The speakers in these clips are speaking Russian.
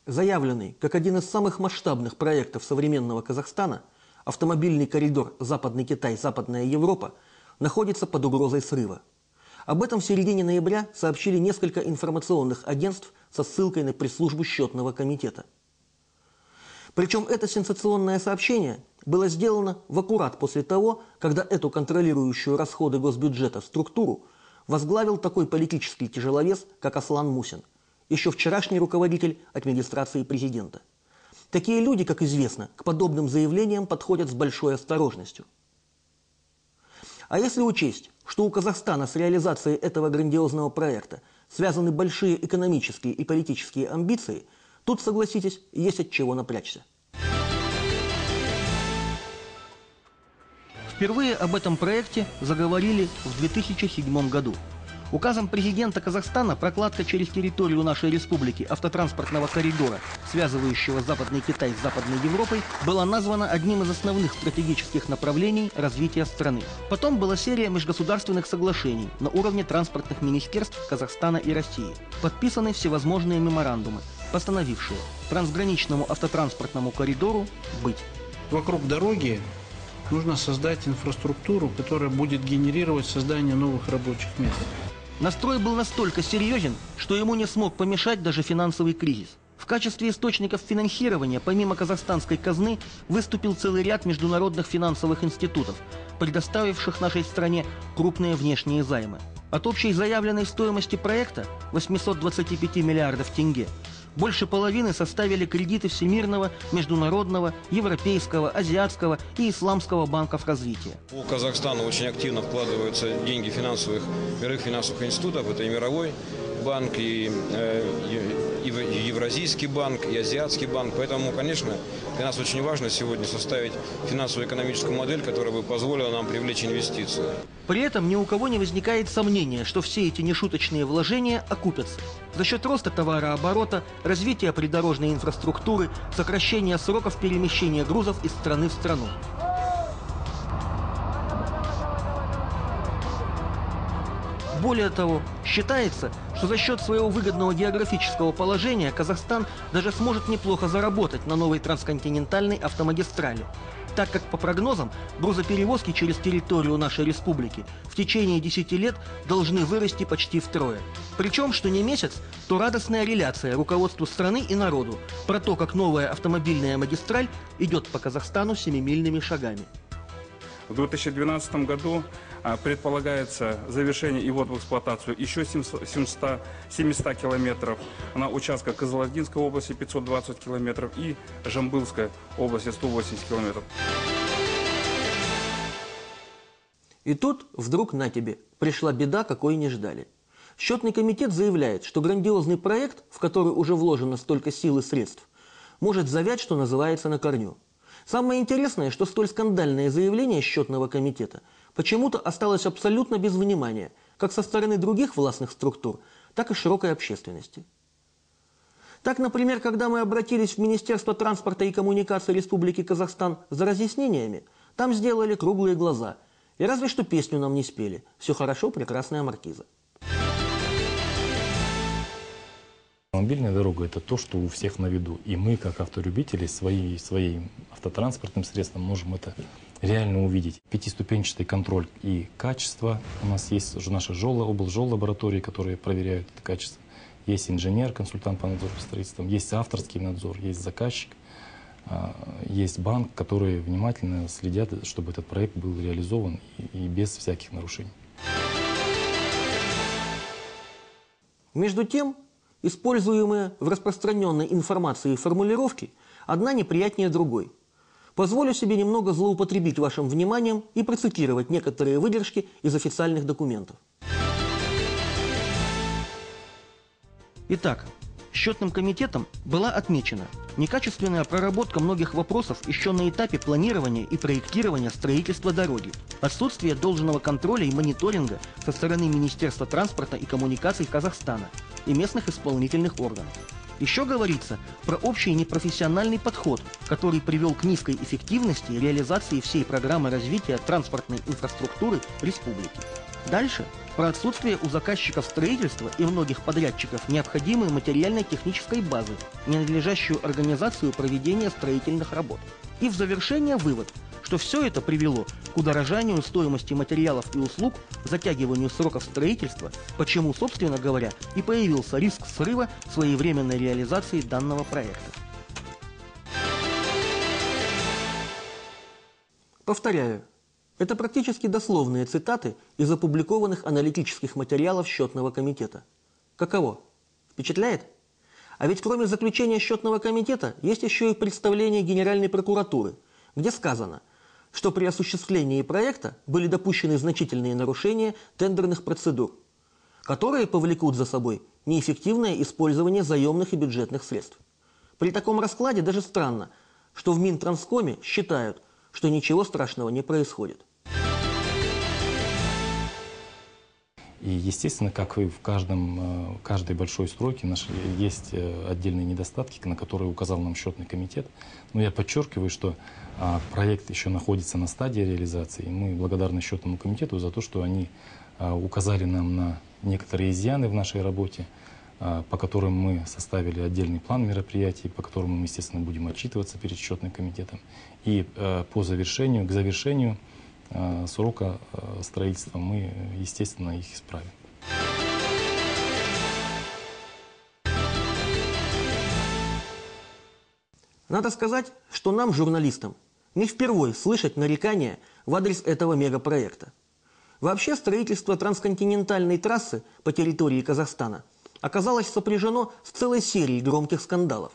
Заявленный как один из самых масштабных проектов современного Казахстана, автомобильный коридор Западный Китай, Западная Европа находится под угрозой срыва. Об этом в середине ноября сообщили несколько информационных агентств со ссылкой на пресс-службу Счетного комитета. Причем это сенсационное сообщение было сделано в аккурат после того, когда эту контролирующую расходы госбюджета структуру возглавил такой политический тяжеловес, как Аслан Мусин, еще вчерашний руководитель администрации президента. Такие люди, как известно, к подобным заявлениям подходят с большой осторожностью. А если учесть, что у Казахстана с реализацией этого грандиозного проекта связаны большие экономические и политические амбиции, тут, согласитесь, есть от чего напрячься. Впервые об этом проекте заговорили в 2007 году. Указом президента Казахстана прокладка через территорию нашей республики автотранспортного коридора, связывающего Западный Китай с Западной Европой, была названа одним из основных стратегических направлений развития страны. Потом была серия межгосударственных соглашений на уровне транспортных министерств Казахстана и России. Подписаны всевозможные меморандумы, постановившие трансграничному автотранспортному коридору быть. Вокруг дороги нужно создать инфраструктуру, которая будет генерировать создание новых рабочих мест. Настрой был настолько серьезен, что ему не смог помешать даже финансовый кризис. В качестве источников финансирования, помимо казахстанской казны, выступил целый ряд международных финансовых институтов, предоставивших нашей стране крупные внешние займы. От общей заявленной стоимости проекта 825 миллиардов тенге больше половины составили кредиты Всемирного, Международного, Европейского, Азиатского и Исламского банков развития. У Казахстана очень активно вкладываются деньги мировых финансовых институтов. Это и Мировой банк, и Евразийский банк, и Азиатский банк. Поэтому, конечно, для нас очень важно сегодня составить финансово-экономическую модель, которая бы позволила нам привлечь инвестиции. При этом ни у кого не возникает сомнения, что все эти нешуточные вложения окупятся. За счет роста товарооборота, развития придорожной инфраструктуры, сокращения сроков перемещения грузов из страны в страну. Более того, считается, что за счет своего выгодного географического положения Казахстан даже сможет неплохо заработать на новой трансконтинентальной автомагистрали, так как, по прогнозам, грузоперевозки через территорию нашей республики в течение 10 лет должны вырасти почти втрое. Причем, что не месяц, то радостная реляция руководству страны и народу про то, как новая автомобильная магистраль идет по Казахстану семимильными шагами. В 2012 году предполагается завершение и ввод в эксплуатацию еще 700 километров на участках Кызылординской области 520 километров и Жамбылской области 180 километров. И тут вдруг на тебе пришла беда, какой не ждали. Счетный комитет заявляет, что грандиозный проект, в который уже вложено столько сил и средств, может завять, что называется, на корню. Самое интересное, что столь скандальное заявление Счетного комитета почему-то осталось абсолютно без внимания, как со стороны других властных структур, так и широкой общественности. Так, например, когда мы обратились в Министерство транспорта и коммуникаций Республики Казахстан за разъяснениями, там сделали круглые глаза. И разве что песню нам не спели «Все хорошо, прекрасная маркиза». Автомобильная дорога – это то, что у всех на виду. И мы, как автолюбители, своим автотранспортным средством можем это реально увидеть. Пятиступенчатый контроль и качество. У нас есть уже наша область ЖОЛ-лаборатории, которые проверяют это качество. Есть инженер, консультант по надзору строительством, есть авторский надзор, есть заказчик, есть банк, которые внимательно следят, чтобы этот проект был реализован и без всяких нарушений. Между тем, используемые в распространенной информации формулировки одна неприятнее другой. Позволю себе немного злоупотребить вашим вниманием и процитировать некоторые выдержки из официальных документов. Итак, Счетным комитетом была отмечена некачественная проработка многих вопросов еще на этапе планирования и проектирования строительства дороги, отсутствие должного контроля и мониторинга со стороны Министерства транспорта и коммуникаций Казахстана и местных исполнительных органов. Еще говорится про общий непрофессиональный подход, который привел к низкой эффективности реализации всей программы развития транспортной инфраструктуры республики. Дальше про отсутствие у заказчиков строительства и многих подрядчиков необходимой материально-технической базы, ненадлежащую организацию проведения строительных работ. И в завершение вывод, что все это привело к удорожанию стоимости материалов и услуг, затягиванию сроков строительства, почему, собственно говоря, и появился риск срыва своевременной реализации данного проекта. Повторяю, это практически дословные цитаты из опубликованных аналитических материалов Счетного комитета. Каково? Впечатляет? А ведь кроме заключения Счетного комитета есть еще и представление Генеральной прокуратуры, где сказано, что при осуществлении проекта были допущены значительные нарушения тендерных процедур, которые повлекут за собой неэффективное использование заемных и бюджетных средств. При таком раскладе даже странно, что в Минтранскоме считают, что ничего страшного не происходит. И, естественно, как и в каждой большой стройке есть отдельные недостатки, на которые указал нам Счетный комитет. Но я подчеркиваю, что проект еще находится на стадии реализации. Мы благодарны Счетному комитету за то, что они указали нам на некоторые изъяны в нашей работе, по которым мы составили отдельный план мероприятий, по которому мы, естественно, будем отчитываться перед Счетным комитетом. И к завершению срока строительства мы, естественно, их исправим. Надо сказать, что нам, журналистам, не впервой слышать нарекания в адрес этого мегапроекта. Вообще, строительство трансконтинентальной трассы по территории Казахстана оказалось сопряжено с целой серией громких скандалов.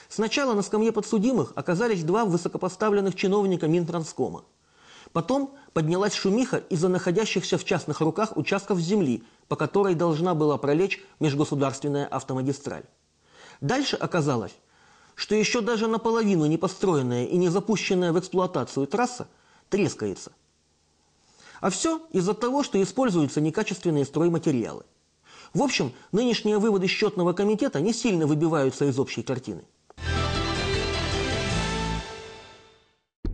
Сначала на скамье подсудимых оказались два высокопоставленных чиновника Минтранскома. Потом поднялась шумиха из-за находящихся в частных руках участков земли, по которой должна была пролечь межгосударственная автомагистраль. Дальше оказалось, что еще даже наполовину не построенная и не запущенная в эксплуатацию трасса трескается. А все из-за того, что используются некачественные стройматериалы. В общем, нынешние выводы Счетного комитета не сильно выбиваются из общей картины.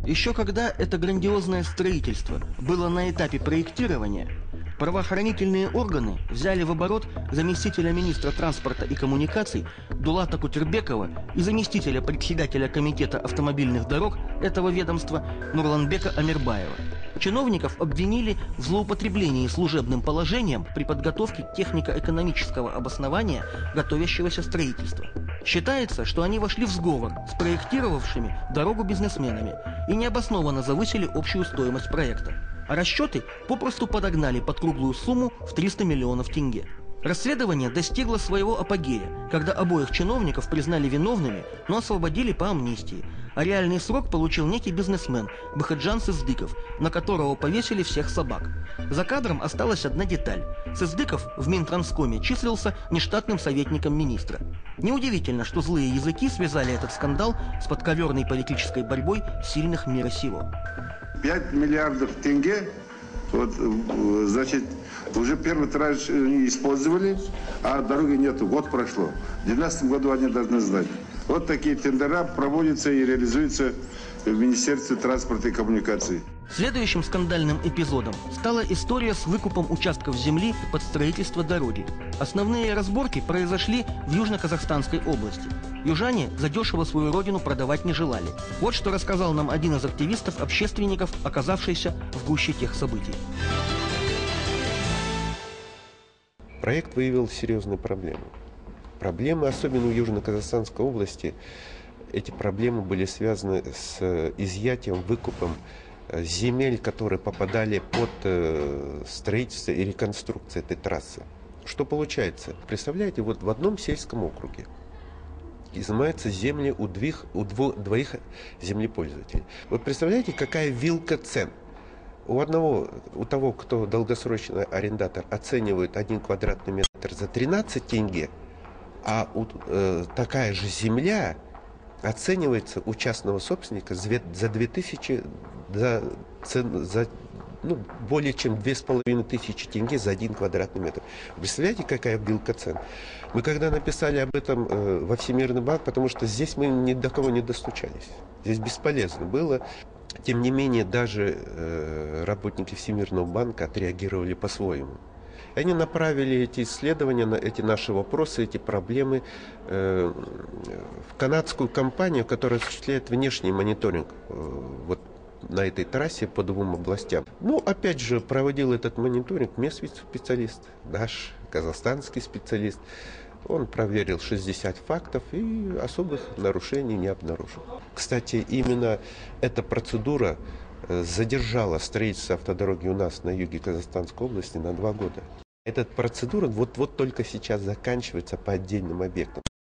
Еще когда это грандиозное строительство было на этапе проектирования, правоохранительные органы взяли в оборот заместителя министра транспорта и коммуникаций Дулата Кутюрбекова и заместителя председателя комитета автомобильных дорог этого ведомства Нурланбека Амирбаева. Чиновников обвинили в злоупотреблении служебным положением при подготовке технико-экономического обоснования готовящегося строительства. Считается, что они вошли в сговор с проектировавшими дорогу бизнесменами и необоснованно завысили общую стоимость проекта. А расчеты попросту подогнали под круглую сумму в 300 миллионов тенге. Расследование достигло своего апогея, когда обоих чиновников признали виновными, но освободили по амнистии. А реальный срок получил некий бизнесмен Бахаджан Сыздыков, на которого повесили всех собак. За кадром осталась одна деталь. Сыздыков в Минтранскоме числился нештатным советником министра. Неудивительно, что злые языки связали этот скандал с подковерной политической борьбой сильных мира сего. 5 миллиардов тенге, вот, значит, уже первый транш использовали, а дороги нету, год прошло. В 2012 году они должны сдать. Вот такие тендера проводятся и реализуются в Министерстве транспорта и коммуникаций. Следующим скандальным эпизодом стала история с выкупом участков земли под строительство дороги. Основные разборки произошли в Южно-Казахстанской области. Южане задешево свою родину продавать не желали. Вот что рассказал нам один из активистов-общественников, оказавшийся в гуще тех событий. Проект выявил серьезные проблемы. Проблемы, особенно в Южно-Казахстанской области, эти проблемы были связаны с изъятием, выкупом земель, которые попадали под строительство и реконструкцию этой трассы. Что получается? Представляете, вот в одном сельском округе изымаются земли у двоих землепользователей. Вот представляете, какая вилка цен? У того, кто долгосрочный арендатор, оценивает 1 квадратный метр за 13 тенге, а такая же земля оценивается у частного собственника за 2000, более чем 2500 тенге за 1 квадратный метр. Представляете, какая вилка цен? Мы когда написали об этом во Всемирный банк, потому что здесь мы ни до кого не достучались. Здесь бесполезно было. Тем не менее, даже работники Всемирного банка отреагировали по-своему. И они направили эти исследования, эти наши вопросы, эти проблемы в канадскую компанию, которая осуществляет внешний мониторинг вот на этой трассе по двум областям. Ну, опять же, проводил этот мониторинг местный специалист, наш казахстанский специалист. Он проверил 60 фактов и особых нарушений не обнаружил. Кстати, именно эта процедура задержала строительство автодороги у нас на юге Казахстанской области на 2 года. Эта процедура вот только сейчас заканчивается по отдельным объектам.